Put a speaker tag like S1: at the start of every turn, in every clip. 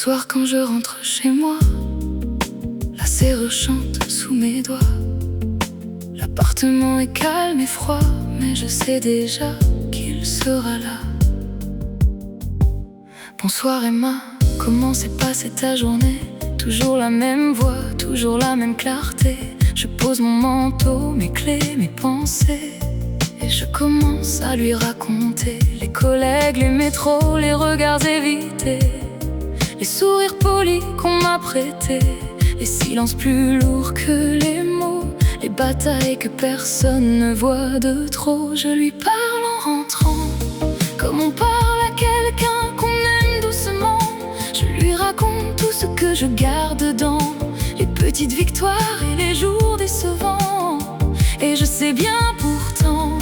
S1: soir quand je rentre chez moi, la serrure chante sous mes doigts. L'appartement est calme et froid, mais je sais déjà qu'il sera là. Bonsoir Emma, comment s'est passée ta journée? Toujours la même voix, toujours la même clarté. Je pose mon manteau, mes clés, mes pensées, et je commence à lui raconter les collègues, les métros, les regards évités, les sourires polis qu'on m'a prêtés, les silences plus lourds que les mots, les batailles que personne ne voit de trop. Je lui parle en rentrant, comme on parle à quelqu'un qu'on aime doucement. Je lui raconte tout ce que je garde dans les petites victoires et les jours décevants. Et je sais bien pourtant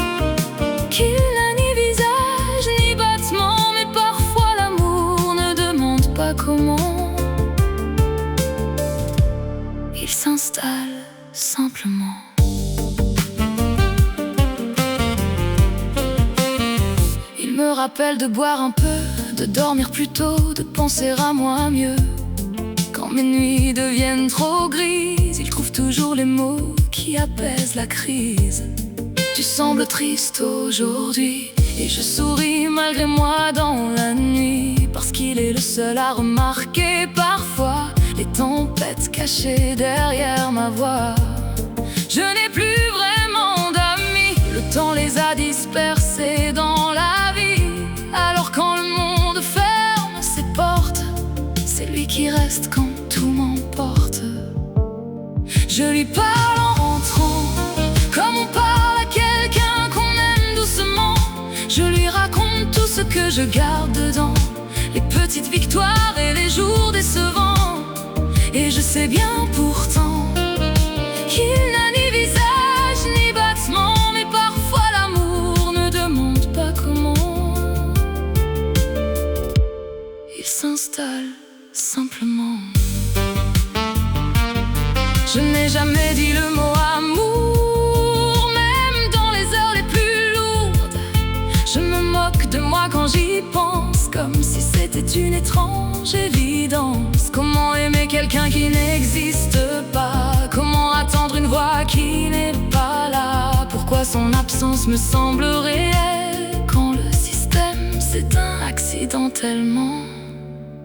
S1: qu'il n'a ni visage ni battement, mais parfois l'amour ne demande pas comment. Il s'installe simplement. Il me rappelle de boire un peu, de dormir plus tôt, de penser à moi mieux. Quand mes nuits deviennent trop grises, il trouve toujours les mots qui apaisent la crise. Tu sembles triste aujourd'hui, et je souris malgré moi dans la nuit, parce qu'il est le seul à remarquer parfois les tempêtes cachées derrière ma voix. Je n'ai plus vraiment d'amis, le temps les a dispersés dans la vie. Alors quand le monde ferme ses portes, c'est lui qui reste quand tout m'emporte. Je lui parle en rentrant, comme on parle à quelqu'un qu'on aime doucement. Je lui raconte tout ce que je garde dedans, les petites victoires et les jours décevants. Et je sais bien pourtant qu'il n'a ni visage ni battement, mais parfois l'amour ne demande pas comment. Il s'installe simplement. Je n'ai jamais dit le mot amour, même dans les heures les plus lourdes. Je me moque de moi quand j'y pense, comme si c'était une étrange évidence. Comment aimer quelqu'un qui n'existe pas? Comment attendre une voix qui n'est pas là? Pourquoi son absence me semble réelle quand le système s'éteint accidentellement?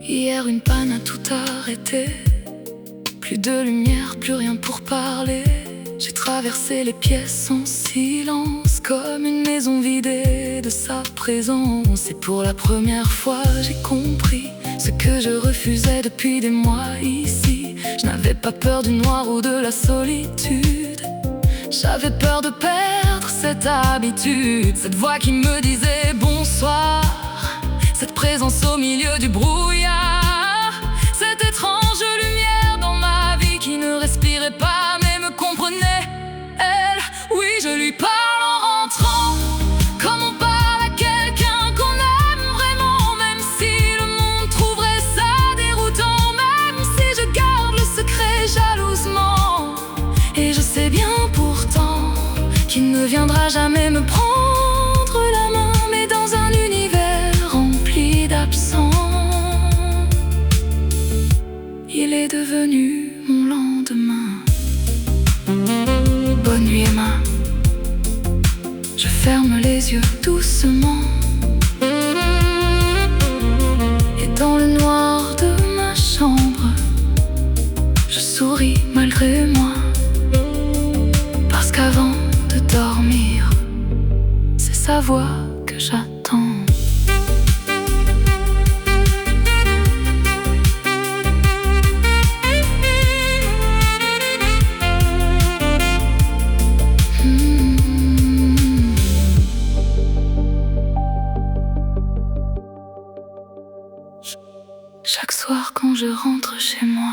S1: Hier une panne a tout arrêté, plus de lumière, plus rien pour parler. J'ai traversé les pièces en silence, comme une maison vidée de sa présence. Et pour la première fois j'ai compris ce que je refusais depuis des mois ici. Je n'avais pas peur du noir ou de la solitude, j'avais peur de perdre cette habitude. Cette voix qui me disait bonsoir, cette présence au milieu du brouillard, cette étrange lumière dans ma vie qui ne respirait pas mais me comprenait. Elle, oui, je lui parle en rentrant, comme on parle à quelqu'un qu'on aime vraiment, même si le monde trouverait ça déroutant, même si je garde le secret jalousement. Et je sais bien pourtant qu'il ne viendra jamais me prendre la main, mais dans un univers rempli d'absents. Il est devenu mon lendemain. Bonne nuit Emma, je ferme les yeux doucement, et dans le noir de ma chambre, je souris malgré moi, parce qu'avant de dormir, c'est sa voix que j'attends. Chaque soir quand je rentre chez moi,